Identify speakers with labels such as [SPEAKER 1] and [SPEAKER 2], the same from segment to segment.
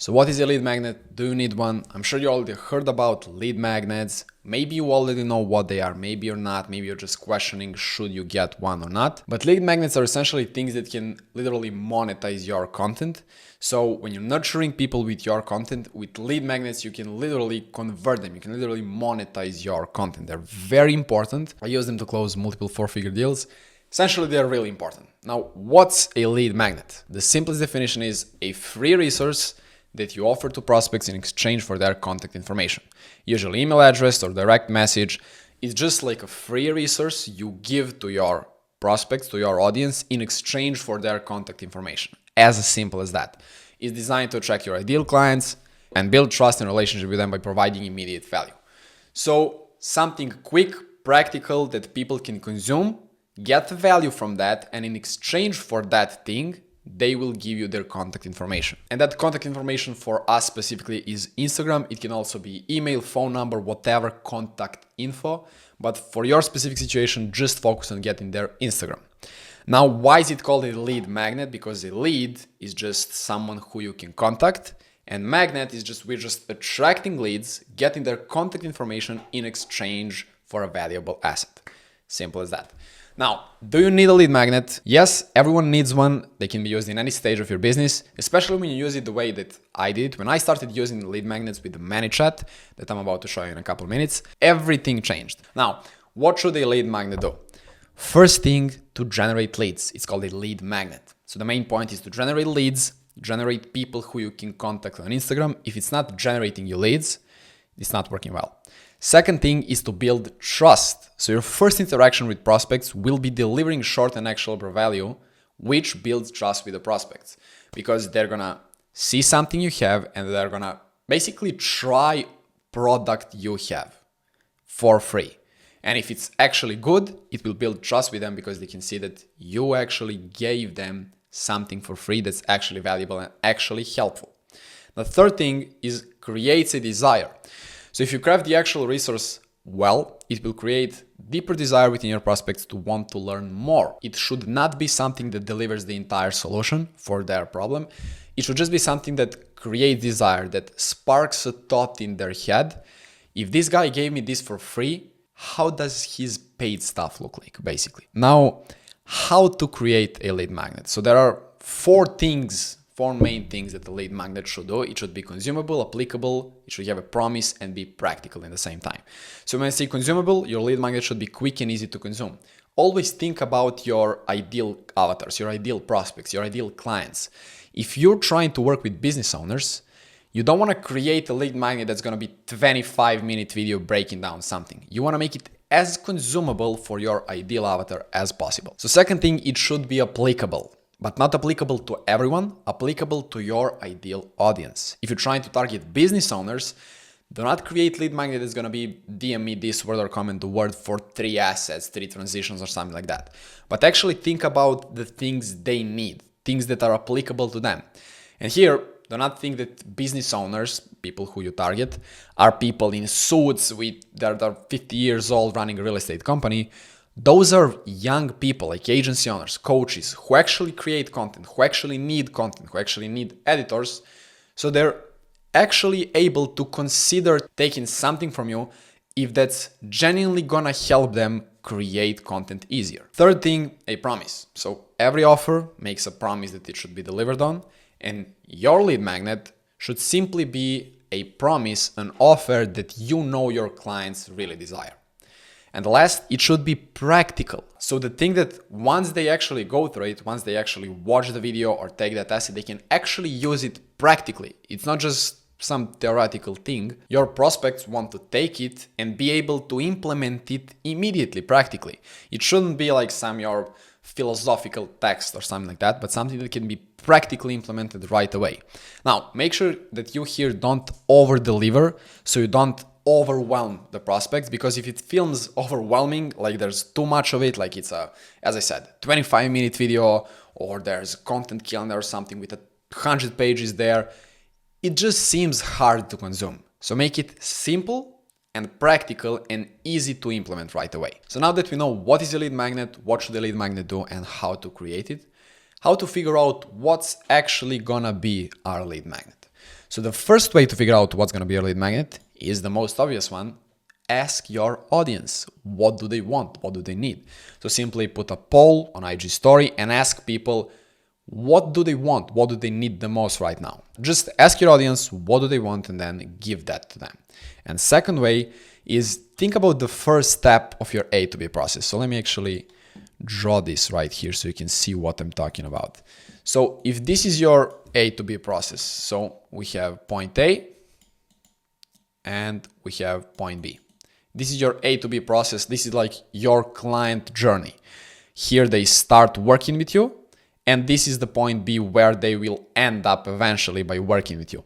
[SPEAKER 1] So what is a lead magnet? Do you need one? I'm sure you already heard about lead magnets. Maybe you already know what they are, maybe you're not, maybe you're just questioning should you get one or not. But lead magnets are essentially things that can literally monetize your content. So when you're nurturing people with your content, with lead magnets, you can literally convert them. You can literally monetize your content. They're very important. I use them to close multiple four-figure deals. Essentially, they're really important. Now, what's a lead magnet? The simplest definition is a free resource that you offer to prospects in exchange for their contact information. Usually email address or direct message. It's just like a free resource you give to your prospects, to your audience in exchange for their contact information. As simple as that. It's designed to attract your ideal clients and build trust and relationship with them by providing immediate value. So something quick, practical that people can consume, get value from that, and in exchange for that thing, they will give you their contact information. And that contact information for us specifically is Instagram. It can also be email, phone number, whatever contact info. But for your specific situation, just focus on getting their Instagram. Now, why is it called a lead magnet? Because a lead is just someone who you can contact. And magnet is just, we're just attracting leads, getting their contact information in exchange for a valuable asset. Simple as that. Now, do you need a lead magnet? Yes, everyone needs one. They can be used in any stage of your business, especially when you use it the way that I did. When I started using lead magnets with the ManyChat that I'm about to show you in a couple of minutes, everything changed. Now, what should a lead magnet do? First thing, to generate leads. It's called a lead magnet. So the main point is to generate leads, generate people who you can contact on Instagram. If it's not generating you leads, it's not working well. Second thing is to build trust. So your first interaction with prospects will be delivering short and actionable value, which builds trust with the prospects because they're gonna see something you have and they're gonna basically try product you have for free. And if it's actually good, it will build trust with them because they can see that you actually gave them something for free that's actually valuable and actually helpful. The third thing is creates a desire. So if you craft the actual resource well, it will create deeper desire within your prospects to want to learn more. It should not be something that delivers the entire solution for their problem. It should just be something that creates desire, that sparks a thought in their head. If this guy gave me this for free, how does his paid stuff look like, basically? Now, how to create a lead magnet. So there are four main things that the lead magnet should do. It should be consumable, applicable, it should have a promise, and be practical at the same time. So when I say consumable, your lead magnet should be quick and easy to consume. Always think about your ideal avatars, your ideal prospects, your ideal clients. If you're trying to work with business owners, you don't want to create a lead magnet that's going to be 25-minute video breaking down something. You want to make it as consumable for your ideal avatar as possible. So second thing, it should be applicable. But not applicable to everyone, applicable to your ideal audience. If you're trying to target business owners, do not create lead magnet that's gonna be DM me this word or comment the word for 3 assets, 3 transitions or something like that. But actually think about the things they need, things that are applicable to them. And here, do not think that business owners, people who you target, are people in suits that are 50 years old running a real estate company. Those are young people like agency owners, coaches who actually create content, who actually need content, who actually need editors. So they're actually able to consider taking something from you if that's genuinely gonna help them create content easier. Third thing, a promise. So every offer makes a promise that it should be delivered on, and your lead magnet should simply be a promise, an offer that you know your clients really desire. And last, it should be practical. So the thing that once they actually go through it, once they actually watch the video or take that asset, they can actually use it practically. It's not just some theoretical thing. Your prospects want to take it and be able to implement it immediately, practically. It shouldn't be like your philosophical text or something like that, but something that can be practically implemented right away. Now, make sure that you here don't over-deliver, so you don't overwhelm the prospects, because if it feels overwhelming, like there's too much of it, like it's as I said, 25-minute video, or there's a content calendar or something with 100 pages there, it just seems hard to consume. So make it simple and practical and easy to implement right away. So now that we know what is a lead magnet, what should a lead magnet do, and how to create it, how to figure out what's actually gonna be our lead magnet. So the first way to figure out what's going to be your lead magnet is the most obvious one. Ask your audience, what do they want? What do they need? So simply put a poll on IG story and ask people, what do they want? What do they need the most right now? Just ask your audience, what do they want? And then give that to them. And second way is think about the first step of your A to B process. So let me actually draw this right here so you can see what I'm talking about. So if this is your A to B process, so we have point A and we have point B. This is your A to B process. This is like your client journey. Here they start working with you, and this is the point B where they will end up eventually by working with you.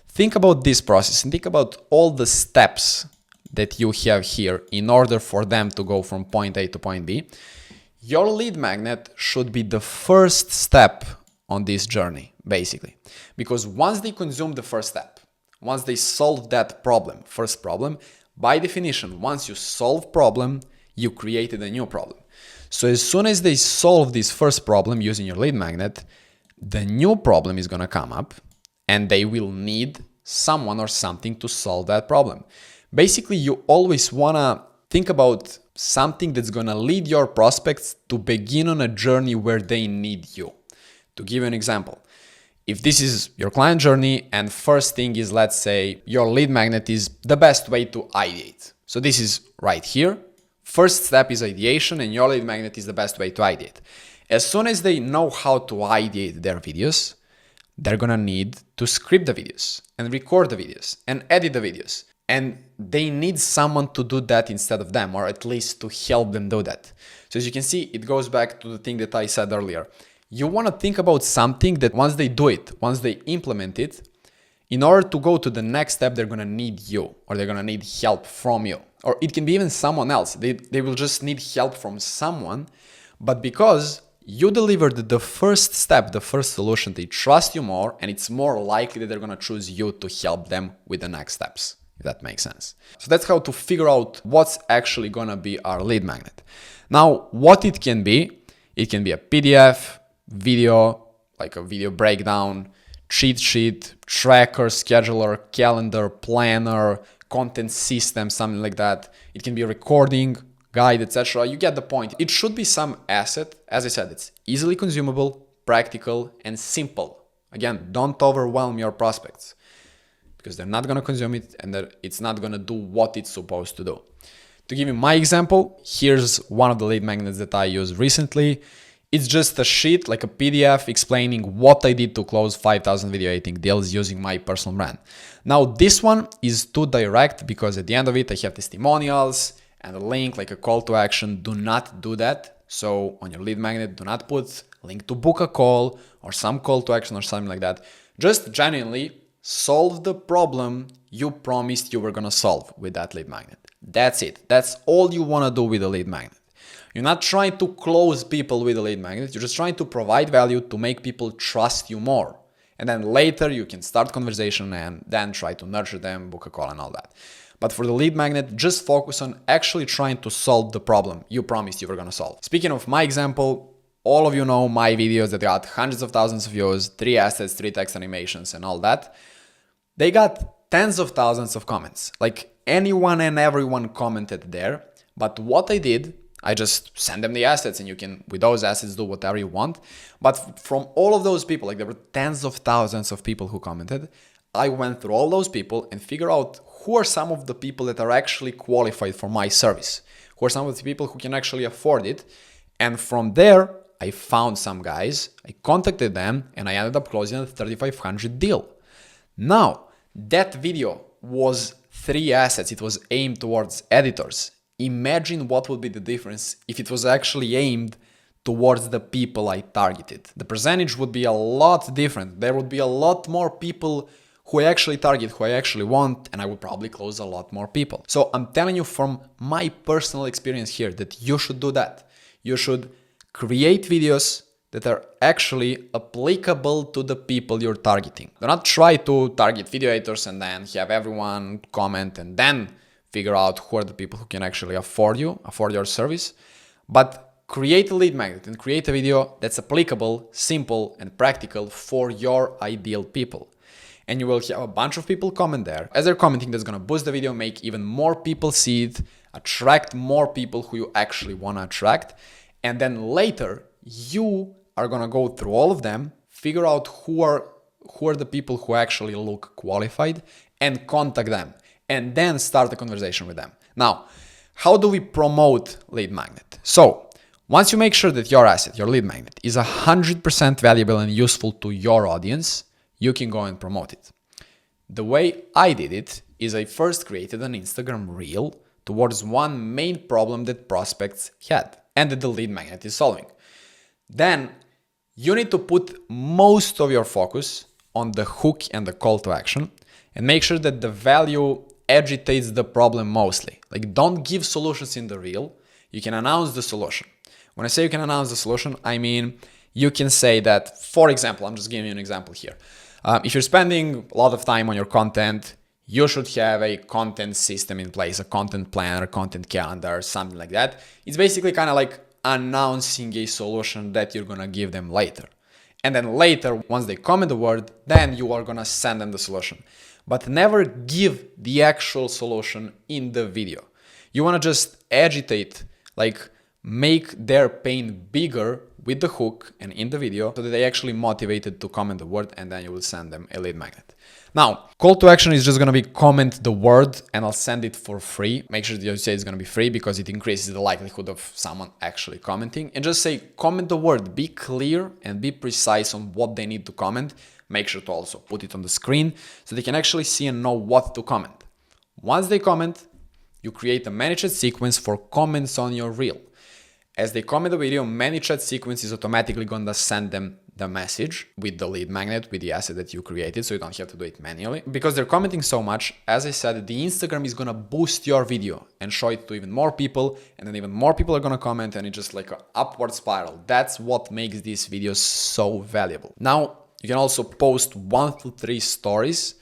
[SPEAKER 1] Think about this process and think about all the steps that you have here in order for them to go from point A to point B. Your lead magnet should be the first step on this journey, basically. Because once they consume the first step, once they solve that problem, first problem, by definition, once you solve problem, you created a new problem. So as soon as they solve this first problem using your lead magnet, the new problem is going to come up and they will need someone or something to solve that problem. Basically, you always want to think about something that's going to lead your prospects to begin on a journey where they need you. To give you an example, if this is your client journey and first thing is, let's say, your lead magnet is the best way to ideate. So this is right here. First step is ideation and your lead magnet is the best way to ideate. As soon as they know how to ideate their videos, they're gonna need to script the videos and record the videos and edit the videos. And they need someone to do that instead of them, or at least to help them do that. So as you can see, it goes back to the thing that I said earlier. You want to think about something that once they do it, once they implement it, in order to go to the next step, they're going to need you, or they're going to need help from you. Or it can be even someone else. They will just need help from someone. But because you delivered the first step, the first solution, they trust you more, and it's more likely that they're going to choose you to help them with the next steps, if that makes sense. So that's how to figure out what's actually going to be our lead magnet. Now, what it can be a PDF, video, like a video breakdown, cheat sheet, tracker, scheduler, calendar, planner, content system, something like that. It can be a recording, guide, etc. You get the point. It should be some asset. As I said, it's easily consumable, practical, and simple. Again, don't overwhelm your prospects because they're not going to consume it and it's not going to do what it's supposed to do. To give you my example, here's one of the lead magnets that I used recently. It's just a sheet, like a PDF, explaining what I did to close 5,000 video editing deals using my personal brand. Now, this one is too direct because at the end of it, I have testimonials and a link, like a call to action. Do not do that. So on your lead magnet, do not put link to book a call or some call to action or something like that. Just genuinely solve the problem you promised you were going to solve with that lead magnet. That's it. That's all you want to do with a lead magnet. You're not trying to close people with a lead magnet. You're just trying to provide value to make people trust you more. And then later you can start conversation and then try to nurture them, book a call and all that. But for the lead magnet, just focus on actually trying to solve the problem you promised you were going to solve. Speaking of my example, all of you know my videos that got hundreds of thousands of views, 3 assets, 3 text animations and all that. They got tens of thousands of comments. Like anyone and everyone commented there. But what I did, I just send them the assets and you can, with those assets, do whatever you want. But from all of those people, like there were tens of thousands of people who commented, I went through all those people and figured out who are some of the people that are actually qualified for my service, who are some of the people who can actually afford it. And from there, I found some guys, I contacted them, and I ended up closing a 3,500 deal. Now, that video was 3 assets. It was aimed towards editors. Imagine what would be the difference if it was actually aimed towards the people I targeted. The percentage would be a lot different. There would be a lot more people who I actually target, who I actually want, and I would probably close a lot more people. So I'm telling you from my personal experience here that you should do that. You should create videos that are actually applicable to the people you're targeting. Do not try to target video editors and then have everyone comment and then figure out who are the people who can actually afford your service. But create a lead magnet and create a video that's applicable, simple, and practical for your ideal people. and you will have a bunch of people comment there. As they're commenting, that's gonna boost the video, make even more people see it, attract more people who you actually wanna attract. And then later, you are gonna go through all of them, figure out who are the people who actually look qualified, and contact them, and then start a conversation with them. Now, how do we promote lead magnet? So once you make sure that your asset, your lead magnet, is 100% valuable and useful to your audience, you can go and promote it. The way I did it is I first created an Instagram reel towards one main problem that prospects had and that the lead magnet is solving. Then you need to put most of your focus on the hook and the call to action and make sure that the value agitates the problem mostly. Like, don't give solutions in the reel. You can announce the solution. When I say you can announce the solution, I mean you can say that, for example, I'm just giving you an example here. If you're spending a lot of time on your content, you should have a content system in place, a content planner, a content calendar, something like that. It's basically kind of like announcing a solution that you're gonna give them later. And then later, once they comment the word, then you are gonna send them the solution. But never give the actual solution in the video. You wanna just agitate, like make their pain bigger with the hook and in the video so that they actually motivated to comment the word, and then you will send them a lead magnet. Now, call to action is just going to be comment the word and I'll send it for free. Make sure that you say it's going to be free because it increases the likelihood of someone actually commenting. And just say comment the word, be clear and be precise on what they need to comment. Make sure to also put it on the screen so they can actually see and know what to comment. Once they comment, you create a ManyChat sequence for comments on your reel. As they comment the video, ManyChat sequence is automatically going to send them the message with the lead magnet, with the asset that you created, so you don't have to do it manually. Because they're commenting so much, as I said, the Instagram is going to boost your video and show it to even more people, and then even more people are going to comment, and it's just like an upward spiral. That's what makes these videos so valuable. Now, you can also post 1 to 3 stories.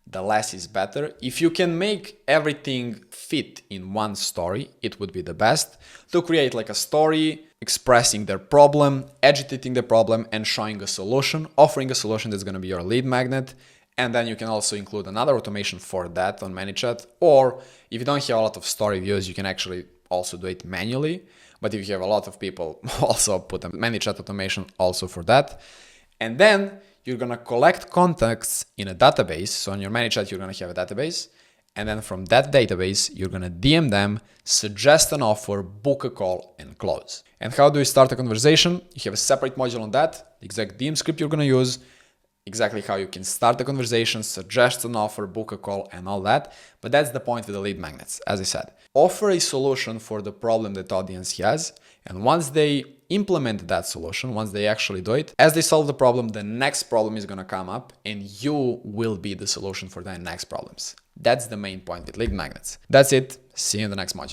[SPEAKER 1] The less is better. If you can make everything fit in one story, it would be the best. To create like a story, expressing their problem, agitating the problem, and showing a solution, offering a solution that's going to be your lead magnet. And then you can also include another automation for that on ManyChat. Or if you don't have a lot of story views, you can actually also do it manually. But if you have a lot of people, also put a ManyChat automation also for that. And then you're going to collect contacts in a database. So on your ManyChat, you're going to have a database. And then from that database, you're going to DM them, suggest an offer, book a call, and close. And how do you start a conversation? You have a separate module on that, the exact DM script you're going to use, exactly how you can start a conversation, suggest an offer, book a call, and all that. But that's the point with the lead magnets. As I said, offer a solution for the problem that audience has. And once they implement that solution, once they actually do it, as they solve the problem, the next problem is going to come up and you will be the solution for their next problems. That's the main point with lead magnets. That's it. See you in the next module.